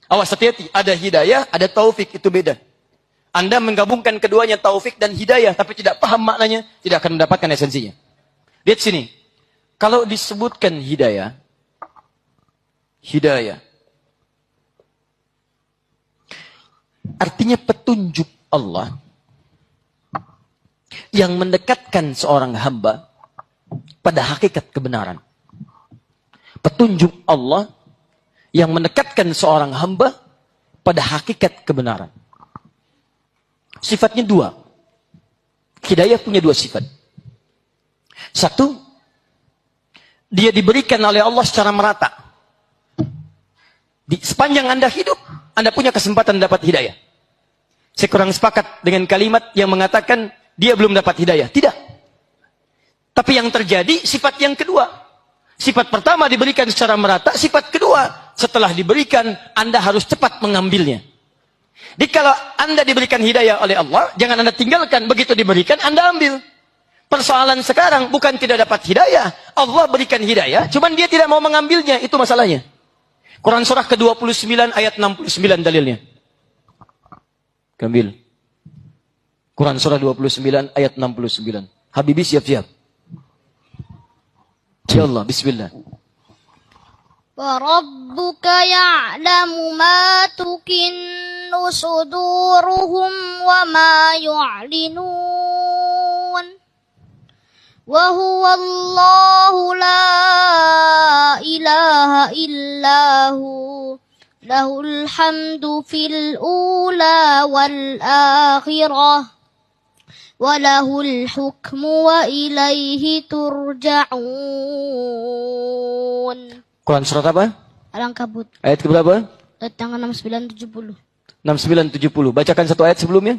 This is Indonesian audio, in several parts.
Awas, hati-hati. Ada hidayah, ada taufik, itu beda. Anda menggabungkan keduanya, taufik dan hidayah, tapi tidak paham maknanya, tidak akan mendapatkan esensinya. Lihat sini. Kalau disebutkan hidayah, artinya petunjuk Allah yang mendekatkan seorang hamba pada hakikat kebenaran. Petunjuk Allah yang mendekatkan seorang hamba pada hakikat kebenaran. Sifatnya dua. Hidayah punya dua sifat. Satu, dia diberikan oleh Allah secara merata. Sepanjang Anda hidup, Anda punya kesempatan dapat hidayah. Saya kurang sepakat dengan kalimat yang mengatakan dia belum dapat hidayah. Tidak. Tapi yang terjadi sifat yang kedua. Sifat pertama diberikan secara merata, sifat kedua setelah diberikan Anda harus cepat mengambilnya. Jadi kalau Anda diberikan hidayah oleh Allah, jangan Anda tinggalkan, begitu diberikan Anda ambil. Persoalan sekarang bukan tidak dapat hidayah, Allah berikan hidayah, cuman dia tidak mau mengambilnya, itu masalahnya. Quran surah ke-29 ayat 69 dalilnya. Ambil. Quran surah 29 ayat 69. Habibi siap-siap. Ya Allah, bismillah. وَرَبُّكَ يَعْلَمُ مَا تُكِنُّ صُدُورُهُمْ وَمَا يُعْلِنُونَ وَهُوَ اللَّهُ لَا إِلَهَ إِلَّا هُوَ لَهُ الْحَمْدُ فِي الْأُولَى وَالْآخِرَةِ وَلَهُ الْحُكْمُ وَإِلَيْهِ تُرْجَعُونَ. Quran surat apa? Al-Ankabut. Ayat keberapa? Ayat 69-70. 69-70. Bacakan satu ayat sebelumnya.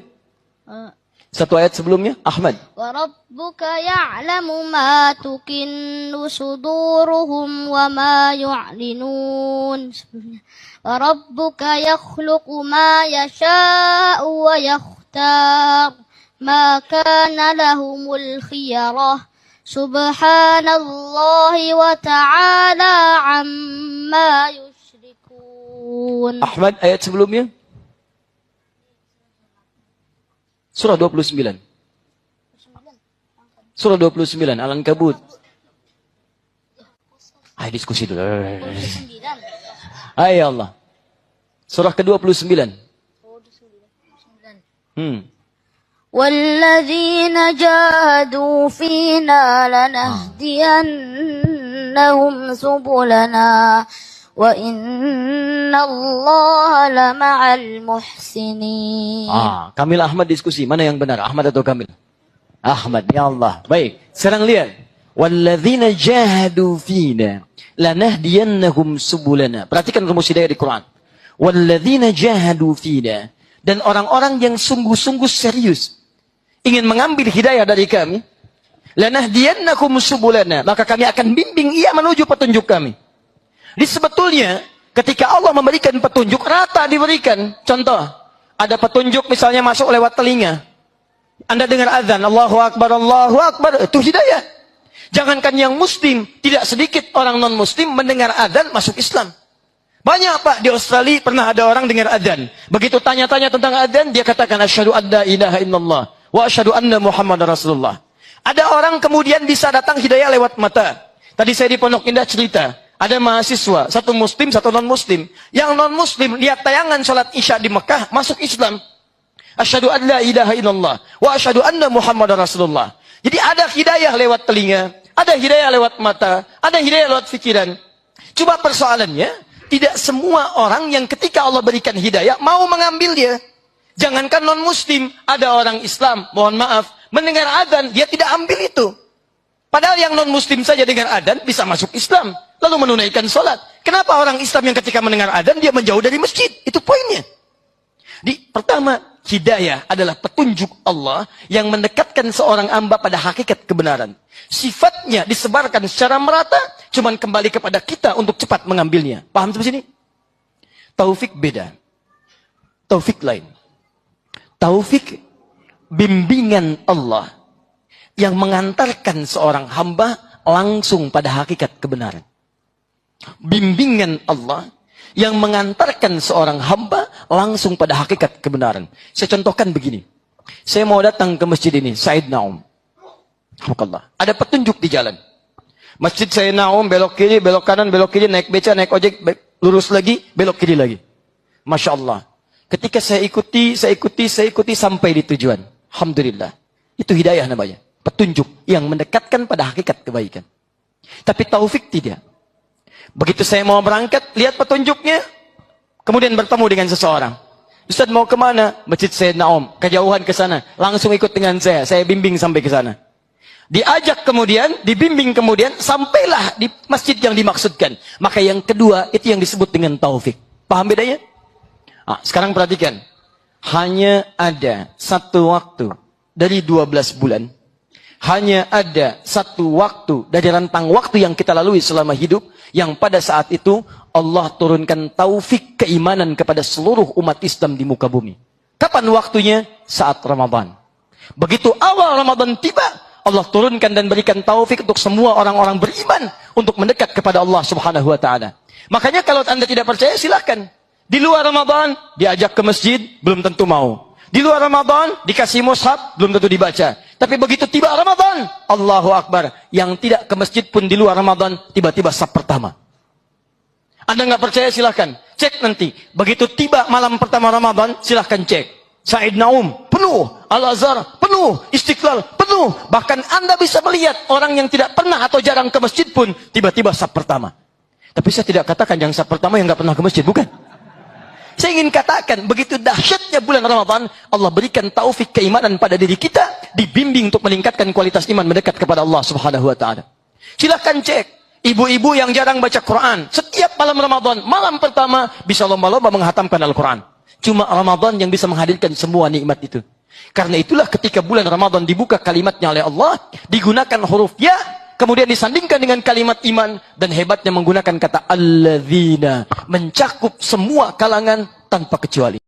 Satu ayat sebelumnya, Ahmad. وَرَبُّكَ يَعْلَمُ مَا تُكِنُّ صُدُورُهُمْ وَمَا يُعْلِنُونَ وَرَبُّكَ يَخْلُقُ مَا يَشَاءُ وَيَخْتَارُ مَا كَانَ لَهُمُ الْخِيَرَةُ سُبْحَانَ اللَّهِ وَتَعَالَى عَمَّا يُشْرِكُونَ. Ahmad, ayat sebelumnya. Surah 29. Surah 29, Al-Ankabut. Ayo diskusi dulu. Ayo Allah. Surah ke-29. وَالَّذِينَ جَاهَدُوا فِينَا لَنَهْدِيَنَّهُمْ سُبُلَنَا وَإِنَّ اللَّهَ لَمَعَ الْمُحْسِنِينَ. Kamil Ahmad diskusi, mana yang benar, Ahmad atau Kamil? Ahmad, ya Allah. Baik, sekarang lihat. وَالَّذِينَ جَاهَدُوا فِينَا لَنَهْدِيَنَّهُمْ سُبُلَنَا. Perhatikan rumus hidayah di Quran. وَالَّذِينَ جَاهَدُوا فِينَا. Dan orang-orang yang sungguh-sungguh serius ingin mengambil hidayah dari kami, lanahdiyannakum subulana, maka kami akan bimbing ia menuju petunjuk kami. Jadi sebetulnya ketika Allah memberikan petunjuk, rata diberikan. Contoh, ada petunjuk misalnya masuk lewat telinga. Anda dengar azan, Allahu Akbar, itu hidayah. Jangankan yang muslim, tidak sedikit orang non-muslim mendengar azan masuk Islam. Banyak Pak, di Australia pernah ada orang dengar azan. Begitu tanya-tanya tentang azan, dia katakan asyhadu an la ilaha illallah wa asyhadu anna Muhammadar Rasulullah. Ada orang kemudian bisa datang hidayah lewat mata. Tadi saya di Pondok Indah cerita, ada mahasiswa, satu muslim, satu non-muslim. Yang non-muslim lihat tayangan salat Isya di Mekah, masuk Islam. Asyhadu an la ilaha illallah wa asyhadu anna Muhammadar Rasulullah. Jadi ada hidayah lewat telinga, ada hidayah lewat mata, ada hidayah lewat pikiran. Coba persoalannya, tidak semua orang yang ketika Allah berikan hidayah mau mengambilnya. Jangankan non-muslim, ada orang Islam, mohon maaf, mendengar adzan, dia tidak ambil itu. Padahal yang non-muslim saja dengar adzan bisa masuk Islam, lalu menunaikan sholat. Kenapa orang Islam yang ketika mendengar adzan dia menjauh dari masjid? Itu poinnya. Pertama, hidayah adalah petunjuk Allah yang mendekatkan seorang hamba pada hakikat kebenaran. Sifatnya disebarkan secara merata, cuman kembali kepada kita untuk cepat mengambilnya. Paham sampai sini? Taufik beda. Taufik lain. Taufik bimbingan Allah yang mengantarkan seorang hamba langsung pada hakikat kebenaran. Bimbingan Allah yang mengantarkan seorang hamba langsung pada hakikat kebenaran. Saya contohkan begini. Saya mau datang ke masjid ini, Said Naum. Ada petunjuk di jalan. Masjid Said Naum, belok kiri, belok kanan, belok kiri, naik beca, naik ojek, lurus lagi, belok kiri lagi. Masya Allah. Ketika saya ikuti sampai di tujuan. Alhamdulillah. Itu hidayah namanya. Petunjuk yang mendekatkan pada hakikat kebaikan. Tapi taufik tidak. Begitu saya mau berangkat, lihat petunjuknya, kemudian bertemu dengan seseorang. Ustaz mau kemana? Masjid Said Naum. Kejauhan ke sana. Langsung ikut dengan saya bimbing sampai ke sana. Diajak kemudian, dibimbing kemudian, sampailah di masjid yang dimaksudkan. Maka yang kedua, itu yang disebut dengan taufik. Paham bedanya? Sekarang perhatikan. Hanya ada satu waktu dari 12 bulan. Hanya ada satu waktu dari rentang waktu yang kita lalui selama hidup. Yang pada saat itu Allah turunkan taufik keimanan kepada seluruh umat Islam di muka bumi. Kapan waktunya? Saat Ramadan. Begitu awal Ramadan tiba, Allah turunkan dan berikan taufik untuk semua orang-orang beriman untuk mendekat kepada Allah Subhanahu wa taala. Makanya kalau Anda tidak percaya silahkan. Di luar Ramadan diajak ke masjid belum tentu mau. Di luar Ramadan dikasih mushaf belum tentu dibaca. Tapi begitu tiba Ramadan, Allahu Akbar, yang tidak ke masjid pun di luar Ramadan tiba-tiba saf pertama. Anda nggak percaya silahkan cek nanti. Begitu tiba malam pertama Ramadan silahkan cek. Said Naum penuh, Al-Azhar penuh, Istiqlal penuh. Bahkan Anda bisa melihat orang yang tidak pernah atau jarang ke masjid pun tiba-tiba saf pertama. Tapi saya tidak katakan yang saf pertama yang nggak pernah ke masjid, bukan. Saya ingin katakan, begitu dahsyatnya bulan Ramadan, Allah berikan taufik keimanan pada diri kita, dibimbing untuk meningkatkan kualitas iman mendekat kepada Allah Subhanahu wa taala. Silakan cek, ibu-ibu yang jarang baca Quran, setiap malam Ramadan, malam pertama bisa lomba-lomba menghatamkan Al-Quran. Cuma Ramadan yang bisa menghadirkan semua nikmat itu. Karena itulah ketika bulan Ramadan dibuka kalimatnya oleh Allah, digunakan huruf ya, kemudian disandingkan dengan kalimat iman, dan hebatnya menggunakan kata alladzina, mencakup semua kalangan tanpa kecuali.